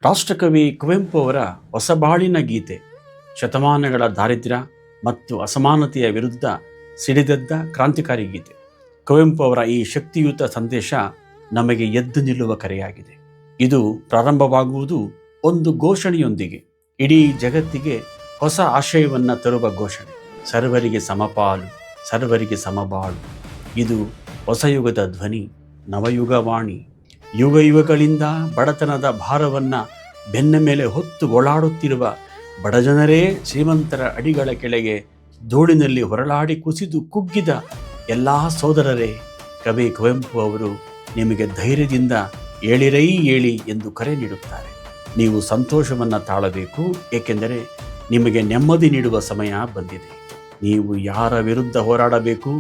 ರಾಷ್ಟ್ರಕವಿ ಕುವೆಂಪು ಅವರ ಹೊಸಬಾಳಿನ ಗೀತೆ ಶತಮಾನಗಳ ದಾರಿದ್ರ್ಯ ಮತ್ತು ಅಸಮಾನತೆಯ ವಿರುದ್ಧ ಸಿಡಿದೆದ್ದ ಕ್ರಾಂತಿಕಾರಿ ಗೀತೆ. ಕುವೆಂಪು ಅವರ ಈ ಶಕ್ತಿಯುತ ಸಂದೇಶ ನಮಗೆ ಎದ್ದು ನಿಲ್ಲುವ ಕರೆಯಾಗಿದೆ. ಇದು ಪ್ರಾರಂಭವಾಗುವುದು ಒಂದು ಘೋಷಣೆಯೊಂದಿಗೆ, ಇಡೀ ಜಗತ್ತಿಗೆ ಹೊಸ ಆಶಯವನ್ನು ತರುವ ಘೋಷಣೆ. ಸರ್ವರಿಗೆ ಸಮಪಾಲು, ಸರ್ವರಿಗೆ ಸಮಬಾಳು. ಇದು ಹೊಸ ಯುಗದ ಧ್ವನಿ, ನವಯುಗವಾಣಿ. ಯುಗ ಯುಗಗಳಿಂದ ಬಡತನದ ಭಾರವನ್ನು ಬೆನ್ನ ಮೇಲೆ ಹೊತ್ತು ಓಡಾಡುತ್ತಿರುವ ಬಡಜನರೇ ಶ್ರೀಮಂತರ ಅಡಿಗಳ ಕೆಳಗೆ ಧೂಳಿನಲ್ಲಿ ಹೊರಳಾಡಿ ಕುಸಿದು ಕುಗ್ಗಿದ ಎಲ್ಲ ಸೋದರರೇ, ಕವಿ ಕುವೆಂಪು ಅವರು ನಿಮಗೆ ಧೈರ್ಯದಿಂದ ಏಳಿರೈ ಏಳಿ ಎಂದು ಕರೆ ನೀಡುತ್ತಾರೆ. ನೀವು ಸಂತೋಷವನ್ನು ತಾಳಬೇಕು, ಏಕೆಂದರೆ ನಿಮಗೆ ನೆಮ್ಮದಿ ನೀಡುವ ಸಮಯ ಬಂದಿದೆ. ನೀವು ಯಾರ ವಿರುದ್ಧ ಹೋರಾಡಬೇಕು?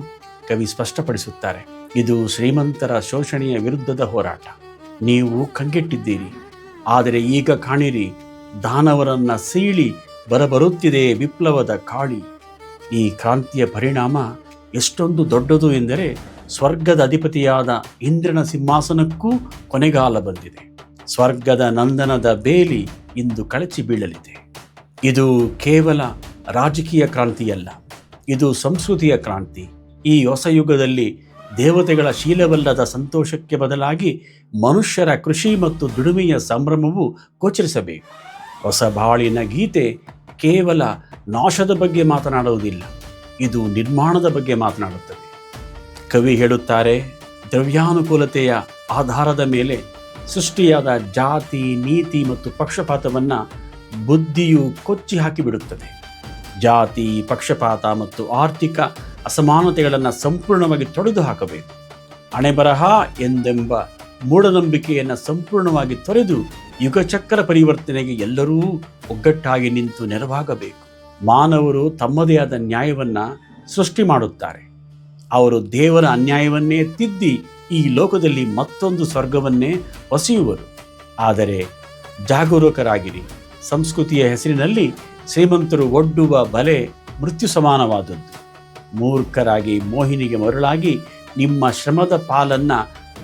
ಕವಿ ಸ್ಪಷ್ಟಪಡಿಸುತ್ತಾರೆ. ಇದು ಶ್ರೀಮಂತರ ಶೋಷಣೆಯ ವಿರುದ್ಧದ ಹೋರಾಟ. ನೀವು ಕಂಗೆಟ್ಟಿದ್ದೀರಿ, ಆದರೆ ಈಗ ಕಾಣಿರಿ, ದಾನವರನ್ನು ಸೀಳಿ ಬರಬರುತ್ತಿದೆ ವಿಪ್ಲವದ ಕಾಳಿ. ಈ ಕ್ರಾಂತಿಯ ಪರಿಣಾಮ ಎಷ್ಟೊಂದು ದೊಡ್ಡದು ಎಂದರೆ, ಸ್ವರ್ಗದ ಅಧಿಪತಿಯಾದ ಇಂದ್ರನ ಸಿಂಹಾಸನಕ್ಕೂ ಕೊನೆಗಾಲ ಬಂದಿದೆ. ಸ್ವರ್ಗದ ನಂದನದ ಬೇಲಿ ಇಂದು ಕಳಚಿ ಬೀಳಲಿದೆ. ಇದು ಕೇವಲ ರಾಜಕೀಯ ಕ್ರಾಂತಿಯಲ್ಲ, ಇದು ಸಂಸ್ಕೃತಿಯ ಕ್ರಾಂತಿ. ಈ ಹೊಸ ಯುಗದಲ್ಲಿ ದೇವತೆಗಳ ಶೀಲವಲ್ಲದ ಸಂತೋಷಕ್ಕೆ ಬದಲಾಗಿ ಮನುಷ್ಯರ ಕೃಷಿ ಮತ್ತು ದುಡಿಮೆಯ ಸಂಭ್ರಮವು ಗೋಚರಿಸಬೇಕು. ಹೊಸ ಬಾಳಿನ ಗೀತೆ ಕೇವಲ ನಾಶದ ಬಗ್ಗೆ ಮಾತನಾಡುವುದಿಲ್ಲ, ಇದು ನಿರ್ಮಾಣದ ಬಗ್ಗೆ ಮಾತನಾಡುತ್ತದೆ. ಕವಿ ಹೇಳುತ್ತಾರೆ, ದ್ರವ್ಯಾನುಕೂಲತೆಯ ಆಧಾರದ ಮೇಲೆ ಸೃಷ್ಟಿಯಾದ ಜಾತಿ, ನೀತಿ ಮತ್ತು ಪಕ್ಷಪಾತವನ್ನು ಬುದ್ಧಿಯು ಕೊಚ್ಚಿ ಹಾಕಿಬಿಡುತ್ತದೆ. ಜಾತಿ, ಪಕ್ಷಪಾತ ಮತ್ತು ಆರ್ಥಿಕ ಅಸಮಾನತೆಗಳನ್ನು ಸಂಪೂರ್ಣವಾಗಿ ತೊಡೆದು ಹಾಕಬೇಕು. ಹಣೆಬರಹ ಎಂದೆಂಬ ಮೂಢನಂಬಿಕೆಯನ್ನು ಸಂಪೂರ್ಣವಾಗಿ ತೊರೆದು ಯುಗಚಕ್ರ ಪರಿವರ್ತನೆಗೆ ಎಲ್ಲರೂ ಒಗ್ಗಟ್ಟಾಗಿ ನಿಂತು ನೆರವಾಗಬೇಕು. ಮಾನವರು ತಮ್ಮದೇ ಆದ ನ್ಯಾಯವನ್ನು ಸೃಷ್ಟಿ ಮಾಡುತ್ತಾರೆ. ಅವರು ದೇವರ ಅನ್ಯಾಯವನ್ನೇ ತಿದ್ದಿ ಈ ಲೋಕದಲ್ಲಿ ಮತ್ತೊಂದು ಸ್ವರ್ಗವನ್ನೇ ಹೊಸೆಯುವರು. ಆದರೆ ಜಾಗರೂಕರಾಗಿರಿ, ಸಂಸ್ಕೃತಿಯ ಹೆಸರಿನಲ್ಲಿ ಶ್ರೀಮಂತರು ಒಡ್ಡುವ ಬಲೆ ಮೃತ್ಯು ಸಮಾನವಾದದ್ದು. ಮೂರ್ಖರಾಗಿ ಮೋಹಿನಿಗೆ ಮರುಳಾಗಿ ನಿಮ್ಮ ಶ್ರಮದ ಪಾಲನ್ನು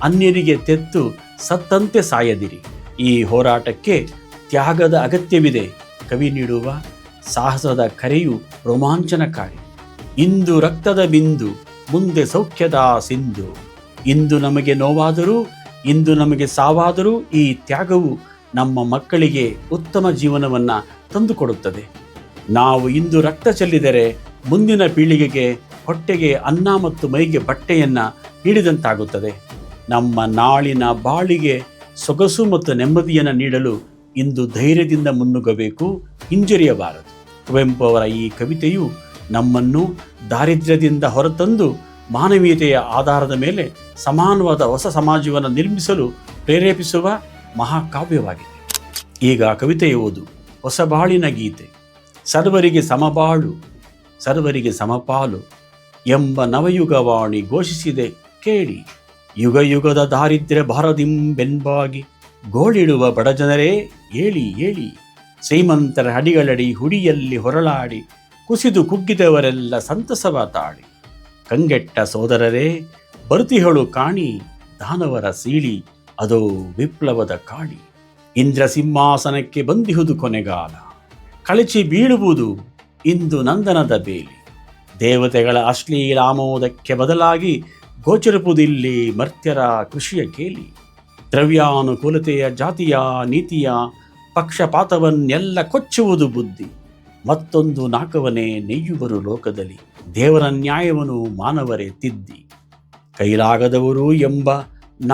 ಅನ್ಯರಿಗೆ ತೆತ್ತು ಸತ್ತಂತೆ ಸಾಯದಿರಿ. ಈ ಹೋರಾಟಕ್ಕೆ ತ್ಯಾಗದ ಅಗತ್ಯವಿದೆ. ಕವಿ ನೀಡುವ ಸಾಹಸದ ಕರೆಯು ರೋಮಾಂಚನಕಾರಿ. ಇಂದು ರಕ್ತದ ಬಿಂದು, ಮುಂದೆ ಸೌಖ್ಯದ ಸಿಂಧು. ಇಂದು ನಮಗೆ ನೋವಾದರೂ, ಇಂದು ನಮಗೆ ಸಾವಾದರೂ ಈ ತ್ಯಾಗವು ನಮ್ಮ ಮಕ್ಕಳಿಗೆ ಉತ್ತಮ ಜೀವನವನ್ನು ತಂದುಕೊಡುತ್ತದೆ. ನಾವು ಇಂದು ರಕ್ತ ಚೆಲ್ಲಿದರೆ ಮುಂದಿನ ಪೀಳಿಗೆಗೆ ಹೊಟ್ಟೆಗೆ ಅನ್ನ ಮತ್ತು ಮೈಗೆ ಬಟ್ಟೆಯನ್ನು ನೀಡಿದಂತಾಗುತ್ತದೆ. ನಮ್ಮ ನಾಳಿನ ಬಾಳಿಗೆ ಸೊಗಸು ಮತ್ತು ನೆಮ್ಮದಿಯನ್ನು ನೀಡಲು ಇಂದು ಧೈರ್ಯದಿಂದ ಮುನ್ನುಗ್ಗಬೇಕು, ಹಿಂಜರಿಯಬಾರದು. ಕುವೆಂಪು ಅವರ ಈ ಕವಿತೆಯು ನಮ್ಮನ್ನು ದಾರಿದ್ರ್ಯದಿಂದ ಹೊರತಂದು ಮಾನವೀಯತೆಯ ಆಧಾರದ ಮೇಲೆ ಸಮಾನವಾದ ಹೊಸ ಸಮಾಜವನ್ನು ನಿರ್ಮಿಸಲು ಪ್ರೇರೇಪಿಸುವ ಮಹಾಕಾವ್ಯವಾಗಿದೆ. ಈಗ ಕವಿತೆಯ ಓದು. ಹೊಸ ಬಾಳಿನ ಗೀತೆ. ಸರ್ವರಿಗೆ ಸಮಬಾಳು, ಸರ್ವರಿಗೆ ಸಮಪಾಲು ಎಂಬ ನವಯುಗವಾಣಿ ಘೋಷಿಸಿದೆ ಕೇಳಿ. ಯುಗ ಯುಗದ ದಾರಿದ್ರ್ಯ ಭಾರದಿಂಬೆಂಬಾಗಿ ಗೋಳಿಡುವ ಬಡಜನರೇ ಏಳಿ ಏಳಿ. ಶ್ರೀಮಂತರ ಅಡಿಗಳಡಿ ಹುಡಿಯಲ್ಲಿ ಹೊರಳಾಡಿ ಕುಸಿದು ಕುಗ್ಗಿದವರೆಲ್ಲ ಸಂತಸವ ತಾಳಿ. ಕಂಗೆಟ್ಟ ಸೋದರರೇ ಬರುತಿಹಳು ಕಾಣಿ, ದಾನವರ ಸೀಳಿ ಅದೋ ವಿಪ್ಲವದ ಕಾಳಿ. ಇಂದ್ರ ಸಿಂಹಾಸನಕ್ಕೆ ಬಂದಿಹುದು ಕೊನೆಗಾಲ, ಕಳಚಿ ಬೀಳುವುದು ಇಂದು ನಂದನದ ಬೇಲಿ. ದೇವತೆಗಳ ಅಶ್ಲೀಲಾಮೋದಕ್ಕೆ ಬದಲಾಗಿ ಗೋಚರಿಪುದಿಲ್ಲಿ ಮರ್ತ್ಯರ ಕೃಷಿಯ ಕೇಲಿ. ದ್ರವ್ಯಾನುಕೂಲತೆಯ, ಜಾತಿಯ, ನೀತಿಯ ಪಕ್ಷಪಾತವನ್ನೆಲ್ಲ ಕೊಚ್ಚುವುದು ಬುದ್ಧಿ. ಮತ್ತೊಂದು ನಾಕವನೇ ನೆಯ್ಯುವರು ಲೋಕದಲ್ಲಿ, ದೇವರ ನ್ಯಾಯವನ್ನು ಮಾನವರೇ ತಿದ್ದಿ. ಕೈಲಾಗದವರು ಎಂಬ,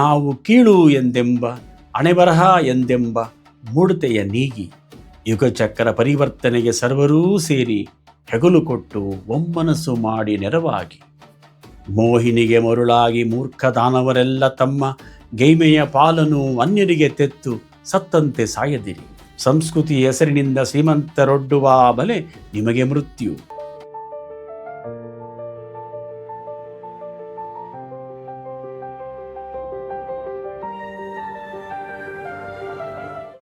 ನಾವು ಕೀಳು ಎಂದೆಂಬ, ಹಣೆಬರಹ ಎಂದೆಂಬ ಮೂಢತೆಯ ನೀಗಿ, ಯುಗಚಕ್ರ ಪರಿವರ್ತನೆಗೆ ಸರ್ವರೂ ಸೇರಿ ಹೆಗಲು ಕೊಟ್ಟು ಒಮ್ಮನಸ್ಸು ಮಾಡಿ ನೆರವಾಗಿ. ಮೋಹಿನಿಗೆ ಮರುಳಾಗಿ ಮೂರ್ಖ ದಾನವರೆಲ್ಲ ತಮ್ಮ ಗೈಮೆಯ ಪಾಲನ್ನು ಅನ್ಯರಿಗೆ ತೆತ್ತು ಸತ್ತಂತೆ ಸಾಯದಿರಿ. ಸಂಸ್ಕೃತಿ ಹೆಸರಿನಿಂದ ಶ್ರೀಮಂತರೊಡ್ಡುವ ಬಲೆ ನಿಮಗೆ ಮೃತ್ಯು.